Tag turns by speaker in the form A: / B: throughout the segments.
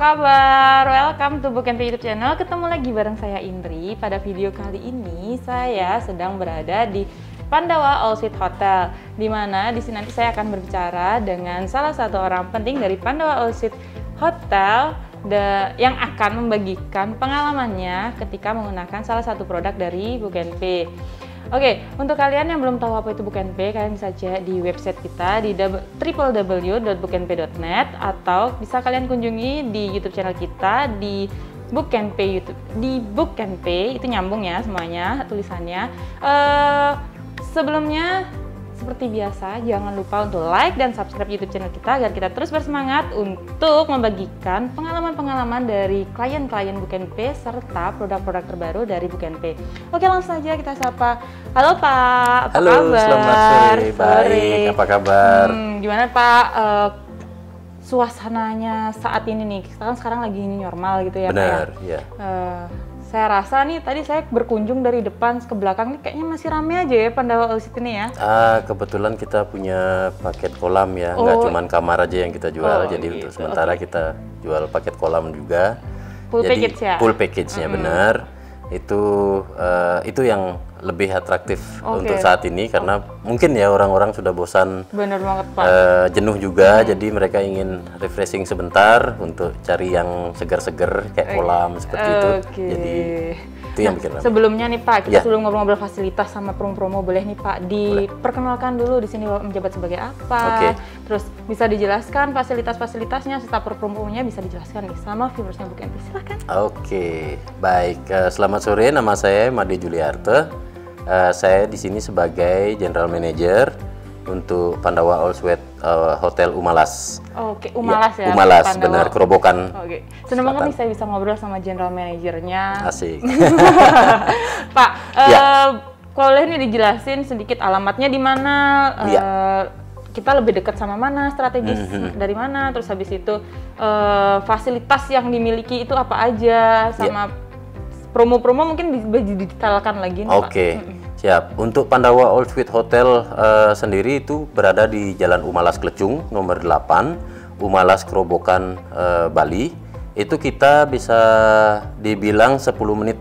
A: kabar? Welcome to Book and Pay YouTube channel. Ketemu lagi bareng saya Indri. Pada video kali ini saya sedang berada di Pandawa All Suite Hotel, di mana di sini nanti saya akan berbicara dengan salah satu orang penting dari Pandawa All Suite Hotel yang akan membagikan pengalamannya ketika menggunakan salah satu produk dari Book and Pay. Oke, untuk kalian yang belum tahu apa itu Book and Pay, kalian bisa cek di website kita di www.bookandpay.net atau bisa kalian kunjungi di YouTube channel kita di Book and Pay YouTube. Di Book and Pay itu nyambung ya semuanya tulisannya. Sebelumnya seperti biasa, jangan lupa untuk like dan subscribe YouTube channel kita agar kita terus bersemangat untuk membagikan pengalaman-pengalaman dari klien-klien Book and Pay serta produk-produk terbaru dari Book and Pay. Oke, langsung saja kita sapa. Halo Pak, apa
B: kabar?
A: Halo,
B: selamat sore. Baik, apa kabar?
A: Gimana Pak? Suasananya saat ini nih, sekarang lagi normal gitu ya
B: Benar,
A: Pak
B: ya?
A: Saya rasa nih tadi saya berkunjung dari depan ke belakang nih kayaknya masih rame aja ya Pandawa All Suite ini ya.
B: Kebetulan kita punya paket kolam ya, nggak cuma kamar aja yang kita jual, jadi
A: gitu.
B: untuk sementara kita jual paket kolam juga.
A: Full package ya?
B: Full package-nya benar. Itu yang lebih atraktif untuk saat ini karena mungkin ya orang-orang sudah bosan,
A: bener banget Pak,
B: jenuh juga, jadi mereka ingin refreshing sebentar untuk cari yang segar-segar kayak kolam seperti itu. Jadi itu yang bikin ramai. Sebelumnya
A: nih Pak, kita sebelum ngobrol-ngobrol fasilitas sama promo-promo, boleh nih Pak diperkenalkan dulu di sini menjabat sebagai apa? Terus bisa dijelaskan fasilitas-fasilitasnya serta promonya bisa dijelaskan nih sama viewersnya Book and Pay. Silakan.
B: Oke, baik. Selamat sore, nama saya Made Juliarte. Saya di sini sebagai General Manager untuk Pandawa All Suite Hotel Umalas.
A: Oke, Umalas ya.
B: Umalas, benar, Kerobokan.
A: Oke, senang banget nih saya bisa ngobrol sama General Manajernya.
B: Asik.
A: Pak, boleh nih dijelasin sedikit alamatnya di mana? Kita lebih dekat sama mana, strategis dari mana, terus habis itu fasilitas yang dimiliki itu apa aja, sama promo-promo mungkin didetailkan lagi nih Pak.
B: Siap. Untuk Pandawa All Suite Hotel sendiri itu berada di Jalan Umalas Klecung nomor 8, Umalas Kerobokan, Bali. Itu kita bisa dibilang 10 menit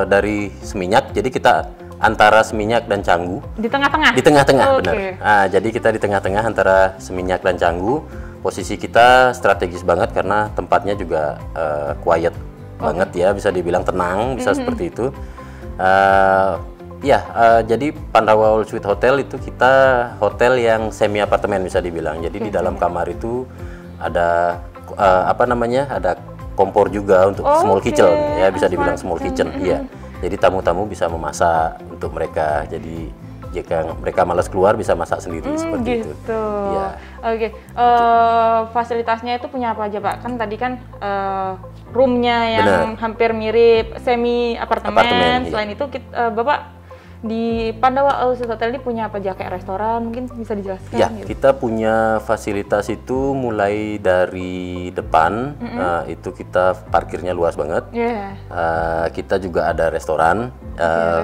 B: dari Seminyak, jadi kita antara Seminyak dan Canggu. Di tengah-tengah? Di tengah-tengah, benar. Nah, jadi kita di tengah-tengah antara Seminyak dan Canggu. Posisi kita strategis banget karena tempatnya juga quiet banget ya, bisa dibilang tenang, bisa seperti itu. Jadi Pandawa All Suite Hotel itu kita hotel yang semi apartemen bisa dibilang. Jadi di dalam kamar itu ada ada kompor juga untuk small kitchen ya, bisa dibilang small kitchen. Iya. Jadi tamu-tamu bisa memasak untuk mereka. Jadi jika mereka malas keluar bisa masak sendiri seperti itu. Ya.
A: Fasilitasnya itu punya apa aja Pak? Kan tadi kan roomnya yang hampir mirip semi apartemen. Selain itu Bapak di Pandawa All Suite Hotel ini punya apa aja, kayak restoran mungkin bisa dijelaskan?
B: Ya, kita punya fasilitas itu mulai dari depan, itu kita parkirnya luas banget. Kita juga ada restoran.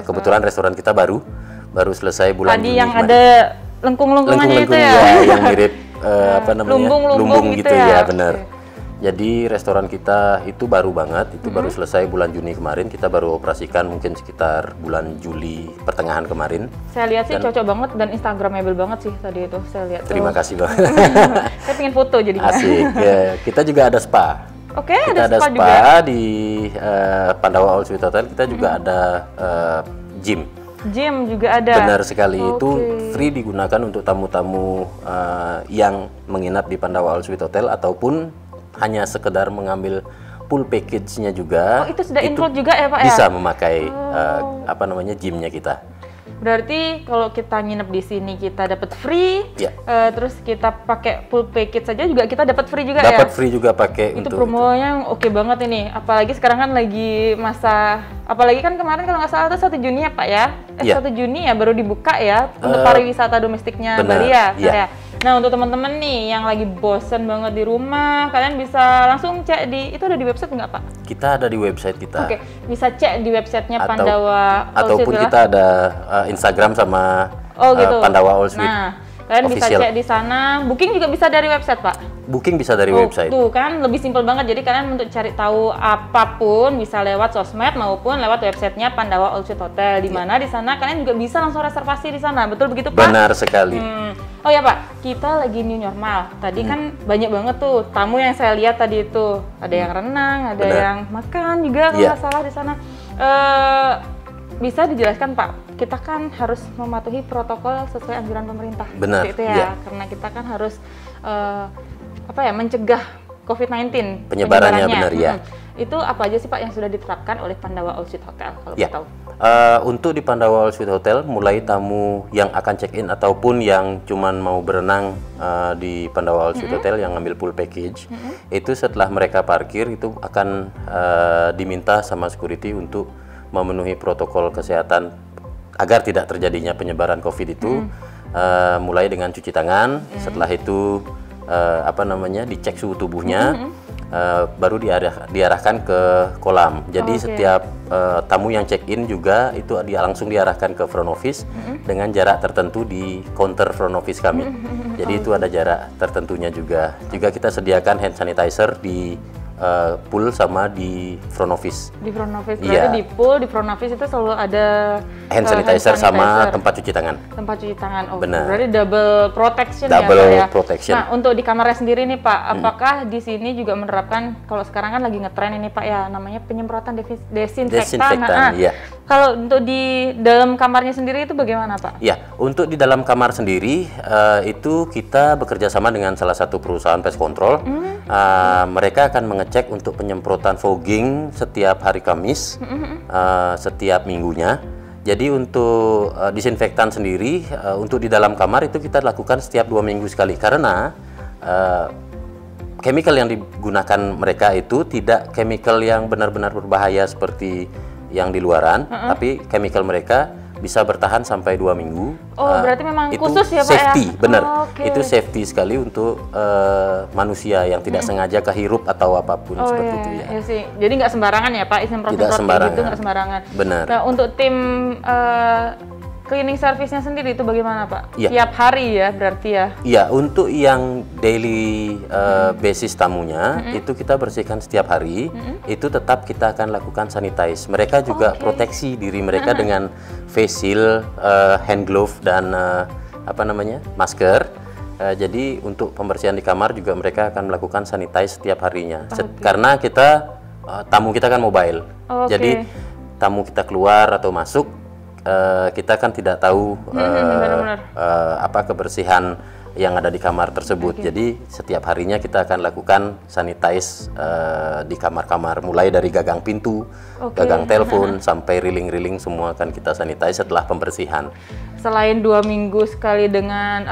B: Kebetulan restoran kita baru selesai bulan Juni.
A: Tadi yang ada lengkung-lengkungannya itu ya?
B: Yang mirip lumbung gitu ya, benar. Jadi restoran kita itu baru banget, itu baru selesai bulan Juni kemarin, kita baru operasikan mungkin sekitar bulan Juli pertengahan kemarin.
A: Saya lihat sih cocok banget dan instagramable banget sih tadi itu, saya lihat.
B: Terima kasih banget.
A: Saya pengen foto jadinya.
B: Asik, ya. Kita juga ada spa. Kita ada spa juga di Pandawa All Suite Hotel, kita juga ada gym.
A: Gym juga ada?
B: Benar sekali, itu free digunakan untuk tamu-tamu yang menginap di Pandawa All Suite Hotel ataupun hanya sekedar mengambil full package-nya juga.
A: Itu sudah include juga ya Pak ya?
B: Bisa memakai gymnya kita.
A: Berarti kalau kita nginep di sini kita dapat free, terus kita pakai full package saja juga kita dapat free juga ya? Dapat
B: free juga pakai.
A: Itu promonya oke banget ini, apalagi sekarang kan lagi masa, apalagi kan kemarin kalau nggak salah itu 1 Juni ya Pak ya? 1 Juni ya baru dibuka ya untuk pariwisata domestiknya Bali ya? Nah, untuk teman-teman nih yang lagi bosen banget di rumah, kalian bisa langsung cek itu ada di website nggak Pak?
B: Kita ada di website kita.
A: Bisa cek di websitenya Pandawa All Suite.
B: Ataupun kita ada Instagram sama Pandawa All Suite.
A: Nah, Kalian bisa
B: official.
A: cek di sana. Booking juga bisa dari website, Pak?
B: Booking bisa dari website.
A: Tuh kan lebih simpel banget. Jadi kalian untuk cari tahu apapun bisa lewat sosmed maupun lewat websitenya Pandawa All Suite Hotel. Di mana di sana kalian juga bisa langsung reservasi di sana. Betul begitu, Pak?
B: Benar sekali.
A: Oh ya, Pak, kita lagi new normal. Tadi kan banyak banget tuh tamu yang saya lihat tadi itu. Ada yang renang, ada
B: Benar.
A: yang makan juga kalau nggak salah di sana. Bisa dijelaskan, Pak? Kita kan harus mematuhi protokol sesuai anjuran pemerintah.
B: Benar,
A: Seperti itu ya.
B: iya.
A: Karena kita kan harus mencegah COVID-19
B: Penyebarannya, benar ya.
A: Itu apa aja sih, Pak, yang sudah diterapkan oleh Pandawa All Suite Hotel kalau
B: Ya.
A: boleh tahu?
B: Untuk di Pandawa All Suite Hotel, mulai tamu yang akan check-in ataupun yang cuman mau berenang di Pandawa All Suite Hotel yang ngambil full package, itu setelah mereka parkir itu akan diminta sama security untuk memenuhi protokol kesehatan agar tidak terjadinya penyebaran COVID itu, mulai dengan cuci tangan, setelah itu dicek suhu tubuhnya, baru diarahkan ke kolam. Jadi setiap tamu yang check-in juga itu langsung diarahkan ke front office dengan jarak tertentu di counter front office kami. Jadi itu ada jarak tertentunya juga. Juga kita sediakan hand sanitizer di pool sama di front office.
A: Di front office,
B: Iya.
A: berarti di pool, di front office itu selalu ada
B: Hand sanitizer sama tempat cuci tangan.
A: tempat cuci tangan. Oh,
B: Benar.
A: berarti double protection
B: Double
A: ya, Pak ya.
B: protection.
A: Nah, untuk di kamarnya sendiri nih, Pak, apakah di sini juga menerapkan, kalau sekarang kan lagi ngetren ini, Pak ya, namanya penyemprotan desinfektan.
B: Desinfektan, iya.
A: Kalau untuk di dalam kamarnya sendiri itu bagaimana, Pak?
B: Ya, untuk di dalam kamar sendiri itu kita bekerja sama dengan salah satu perusahaan pest control. Mereka akan mengecek untuk penyemprotan fogging setiap hari Kamis, setiap minggunya. Jadi untuk disinfektan sendiri untuk di dalam kamar itu kita lakukan setiap 2 minggu sekali karena chemical yang digunakan mereka itu tidak chemical yang benar-benar berbahaya seperti yang di luaran, tapi chemical mereka bisa bertahan sampai 2 minggu.
A: Oh, berarti memang
B: itu
A: khusus ya, Pak,
B: safety,
A: ya?
B: benar.
A: Oh, oke.
B: Itu safety sekali untuk manusia yang tidak sengaja kehirup atau apapun seperti itu ya.
A: Iya sih. Jadi nggak sembarangan ya, Pak, semprot
B: Tidak sembarangan.
A: gitu nggak sembarangan.
B: Benar.
A: Nah, untuk tim cleaning service-nya sendiri itu bagaimana, Pak?
B: Iya.
A: Tiap hari ya, berarti ya?
B: Iya, untuk yang daily basis tamunya itu kita bersihkan setiap hari. Itu tetap kita akan lakukan sanitize. Mereka juga proteksi diri mereka dengan face shield, hand glove dan masker. Jadi untuk pembersihan di kamar juga mereka akan melakukan sanitize setiap harinya. Karena kita tamu kita kan mobile. Jadi tamu kita keluar atau masuk kita kan tidak tahu kebersihan yang ada di kamar tersebut. Jadi setiap harinya kita akan lakukan sanitize di kamar-kamar, mulai dari gagang pintu, gagang telepon sampai riling-riling semua akan kita sanitize setelah pembersihan.
A: Selain 2 minggu sekali dengan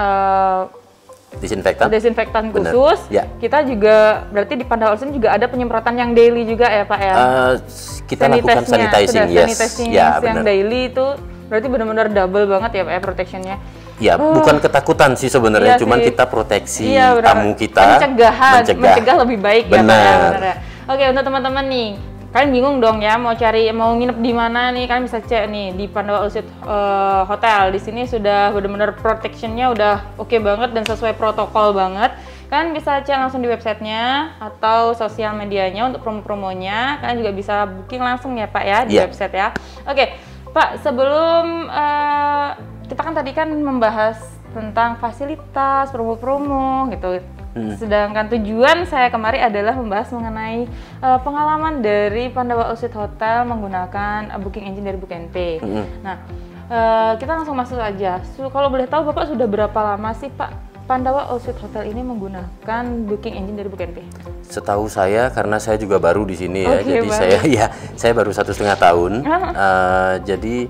B: desinfektan
A: khusus, kita juga berarti di Pandawa All Suite juga ada penyemprotan yang daily juga ya, Pak ya?
B: Kita lakukan sanitizing,
A: sanitizing yang
B: benar.
A: daily itu berarti benar-benar double banget ya, Pak ya, protectionnya.
B: Ya, bukan ketakutan sih sebenarnya, cuman kita proteksi tamu kita,
A: mencegah lebih baik ya, Pak ya, benar ya. Oke, untuk teman-teman nih, kalian bingung dong ya mau nginep di mana nih, kalian bisa cek nih di Pandawa All Suite Hotel. Di sini sudah benar-benar protectionnya udah oke banget dan sesuai protokol banget. Kalian bisa cek langsung di websitenya atau sosial medianya untuk promo-promonya. Kalian juga bisa booking langsung ya, Pak ya, di website ya. Oke, Pak, sebelum kita kan tadi kan membahas tentang fasilitas, promo-promo gitu. Sedangkan tujuan saya kemari adalah membahas mengenai pengalaman dari Pandawa All Suite Hotel menggunakan booking engine dari Bookenpay. Nah, kita langsung masuk aja. Kalau boleh tahu Bapak sudah berapa lama sih, Pak, Pandawa All Suite Hotel ini menggunakan booking engine dari Bookenpay?
B: Setahu saya, karena saya juga baru di sini ya, jadi saya baru 1,5 tahun. Jadi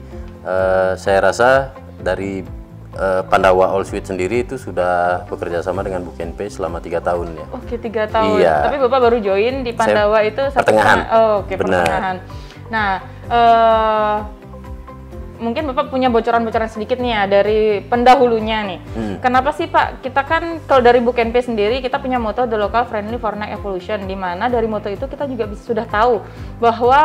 B: saya rasa dari Pandawa All Suite sendiri itu sudah bekerja sama dengan Bookenpay selama 3 tahun ya.
A: Oke, 3 tahun.
B: Iya.
A: Tapi Bapak baru join di Pandawa itu
B: pertengahan.
A: Pertengahan. Nah, mungkin Bapak punya bocoran-bocoran sedikit nih ya dari pendahulunya nih. Kenapa sih, Pak? Kita kan kalau dari Bookenpay sendiri kita punya moto The Local Friendly for Next Evolution, di mana dari moto itu kita juga sudah tahu bahwa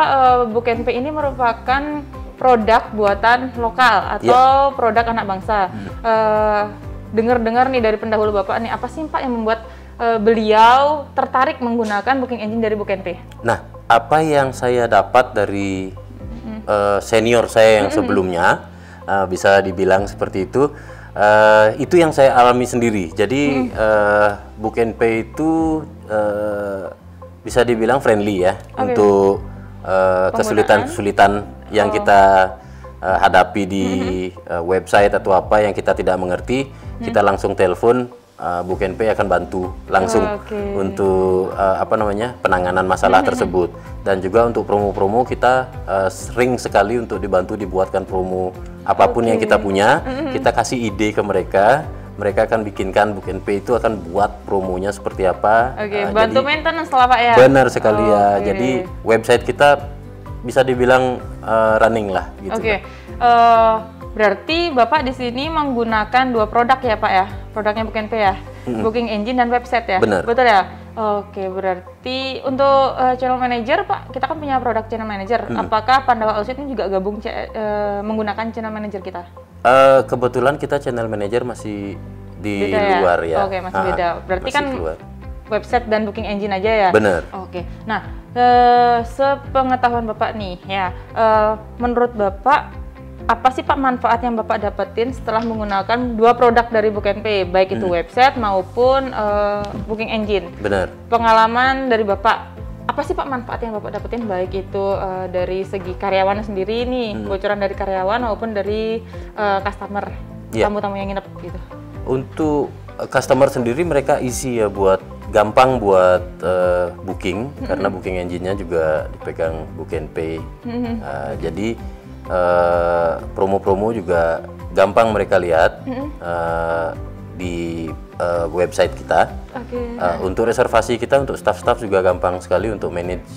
A: Bookenpay ini merupakan produk buatan lokal atau produk anak bangsa. dengar-dengar nih dari pendahulu Bapak nih, apa sih Pak yang membuat beliau tertarik menggunakan booking engine dari Booking.Pay?
B: Nah, apa yang saya dapat dari senior saya yang sebelumnya, bisa dibilang seperti itu yang saya alami sendiri. Jadi Booking.Pay itu bisa dibilang friendly ya untuk kesulitan-kesulitan yang kita hadapi di website atau apa yang kita tidak mengerti, kita langsung telepon. Booking.Pay akan bantu langsung untuk penanganan masalah tersebut, dan juga untuk promo-promo kita sering sekali untuk dibuatkan promo apapun yang kita punya, kita kasih ide ke mereka, mereka akan bikinkan. Booking.Pay itu akan buat promonya seperti apa.
A: Bantu maintenance lah Pak ya.
B: Benar sekali ya. Jadi website kita bisa dibilang running lah gitu.
A: Berarti Bapak di sini menggunakan 2 produk ya Pak ya? Produknya Booking.Pay ya? Booking Engine dan website ya?
B: Benar.
A: Betul ya? Oke, berarti untuk channel manager Pak, kita kan punya produk channel manager. Apakah Pandawa Allsuite ini juga gabung menggunakan channel manager kita?
B: Kebetulan kita channel manager masih di luar ya.
A: Oke, masih beda. Berarti masih kan keluar. Website dan Booking Engine aja ya?
B: Benar.
A: Oke, nah sepengetahuan Bapak nih ya, menurut Bapak apa sih Pak manfaat yang Bapak dapetin setelah menggunakan 2 produk dari Booking.Pay, baik itu website maupun Booking Engine?
B: Benar.
A: Pengalaman dari Bapak, apa sih Pak manfaat yang Bapak dapetin, baik itu dari segi karyawan sendiri nih, bocoran dari karyawan maupun dari customer, tamu-tamu yang nginep gitu?
B: Untuk customer sendiri mereka easy ya, gampang buat booking, karena Booking Engine-nya juga dipegang Booking.Pay. Jadi promo-promo juga gampang mereka lihat di website kita. Untuk reservasi kita, untuk staff-staff juga gampang sekali untuk manage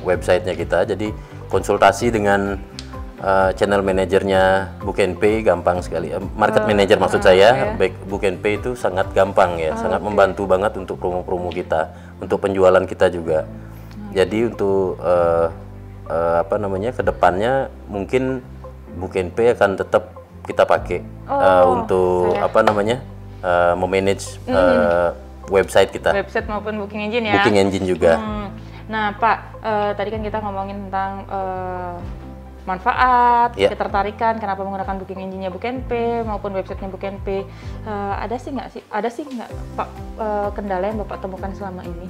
B: websitenya kita. Jadi konsultasi dengan channel manajernya Booking.Pay gampang sekali. Market manager maksud saya, baik Booking.Pay itu sangat gampang ya, sangat membantu banget untuk promo-promo kita, untuk penjualan kita juga. Jadi untuk kedepannya mungkin Booking.Pay akan tetap kita pakai untuk memanage website kita.
A: Website maupun Booking Engine ya.
B: Booking Engine juga.
A: Nah Pak, tadi kan kita ngomongin tentang manfaat, ketertarikan kenapa menggunakan Booking Engine-nya Booking.Pay maupun websitenya Booking.Pay. Ada sih nggak Pak kendala yang Bapak temukan selama ini?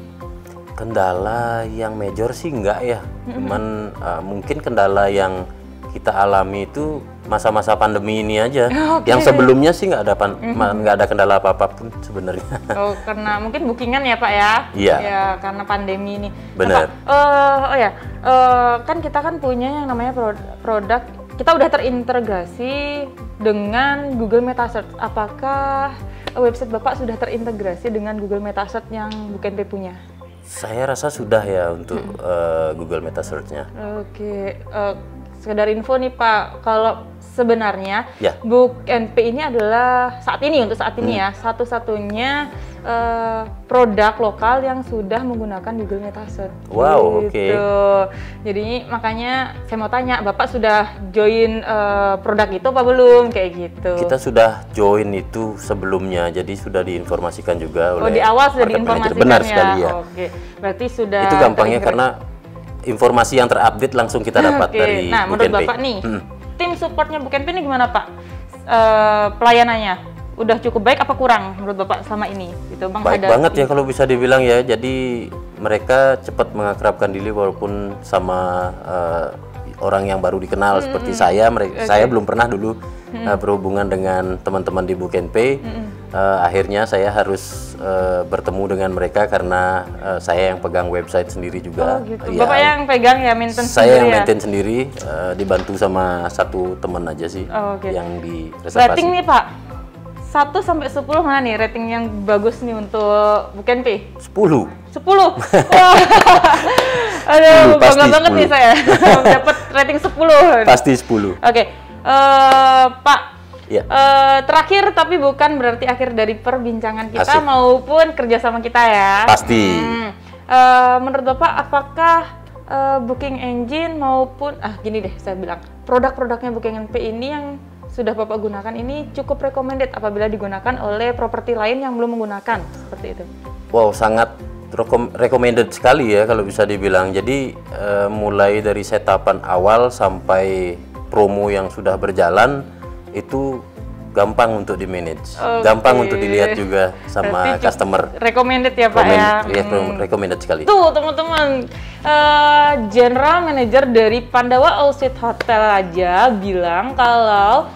B: Kendala yang major sih enggak ya, cuman mungkin kendala yang kita alami itu masa-masa pandemi ini aja. Yang sebelumnya sih nggak ada kendala apa-apapun sebenarnya.
A: Karena mungkin bookingan ya Pak ya?
B: Iya.
A: Ya, karena pandemi ini.
B: Benar.
A: Kan kita kan punya yang namanya produk, kita udah terintegrasi dengan Google Metasearch. Apakah website Bapak sudah terintegrasi dengan Google Metasearch yang Booking.Pay punya?
B: Saya rasa sudah ya untuk Google Metasearch-nya.
A: Sekedar info nih Pak, kalau sebenarnya Booking.Pay ini adalah saat ini ya satu-satunya produk lokal yang sudah menggunakan Google Metasearch.
B: Wow,
A: gitu. Jadi makanya saya mau tanya, Bapak sudah join produk itu apa belum, kayak gitu?
B: Kita sudah join itu sebelumnya, jadi sudah diinformasikan juga oleh.
A: Di awal sudah diinformasikan.
B: Benar sekali ya.
A: Berarti sudah.
B: Itu gampangnya karena informasi yang terupdate langsung kita dapat dari
A: Nah, menurut
B: Booking.Pay.
A: Bapak nih, tim supportnya Booking.Pay ini gimana Pak? Pelayanannya udah cukup baik apa kurang menurut Bapak selama ini? Gitu, Bang.
B: Baik banget ya kalau bisa dibilang ya. Jadi mereka cepat mengakrabkan diri walaupun sama orang yang baru dikenal seperti saya. Saya belum pernah dulu berhubungan dengan teman-teman di Booking.Pay. Akhirnya saya harus bertemu dengan mereka karena saya yang pegang website sendiri juga.
A: Gitu. Ya, Bapak yang pegang ya, maintain
B: saya
A: sendiri
B: yang
A: ya?
B: maintain sendiri, dibantu sama satu teman aja sih yang di reservasi.
A: Rating nih Pak, 1 sampai 10 mana nih rating yang bagus nih untuk Booking.Pay?
B: 10.
A: 10? Wah. Aduh, bangga banget 10. Nih saya dapat rating 10.
B: Pasti 10.
A: Oke. Pak,
B: ya.
A: Terakhir tapi bukan berarti akhir dari perbincangan kita maupun kerjasama kita ya.
B: Pasti.
A: Menurut Bapak, apakah Booking Engine maupun gini deh saya bilang, produk-produknya Booking.Pay ini yang sudah Bapak gunakan ini cukup recommended apabila digunakan oleh properti lain yang belum menggunakan, seperti itu?
B: Wow, sangat recommended sekali ya kalau bisa dibilang. Jadi mulai dari setapan awal sampai promo yang sudah berjalan itu gampang untuk di manage, gampang untuk dilihat juga sama customer.
A: Recommended ya Pak ya?
B: Iya, recommended sekali.
A: Tuh teman-teman, General Manager dari Pandawa All Suite Hotel aja bilang kalau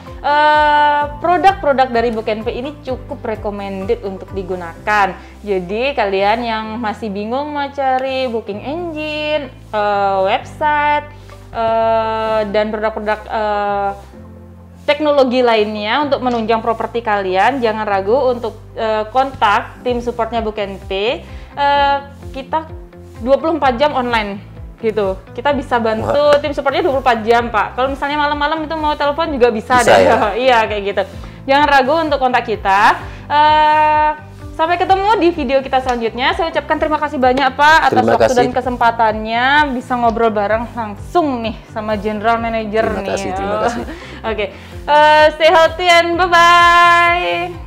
A: produk-produk dari Bookenpay ini cukup recommended untuk digunakan. Jadi kalian yang masih bingung mau cari booking engine, website, dan produk-produk teknologi lainnya untuk menunjang properti kalian, jangan ragu untuk kontak tim supportnya Bookenpay. Kita 24 jam online gitu. Kita bisa bantu tim supportnya 24 jam Pak. Kalau misalnya malam-malam itu mau telepon juga bisa deh. Ya? Iya kayak gitu. Jangan ragu untuk kontak kita. Sampai ketemu di video kita selanjutnya. Saya ucapkan terima kasih banyak Pak atas waktu dan kesempatannya bisa ngobrol bareng langsung nih sama General Manager nih.
B: Terima kasih.
A: Oke. Stay healthy and bye-bye.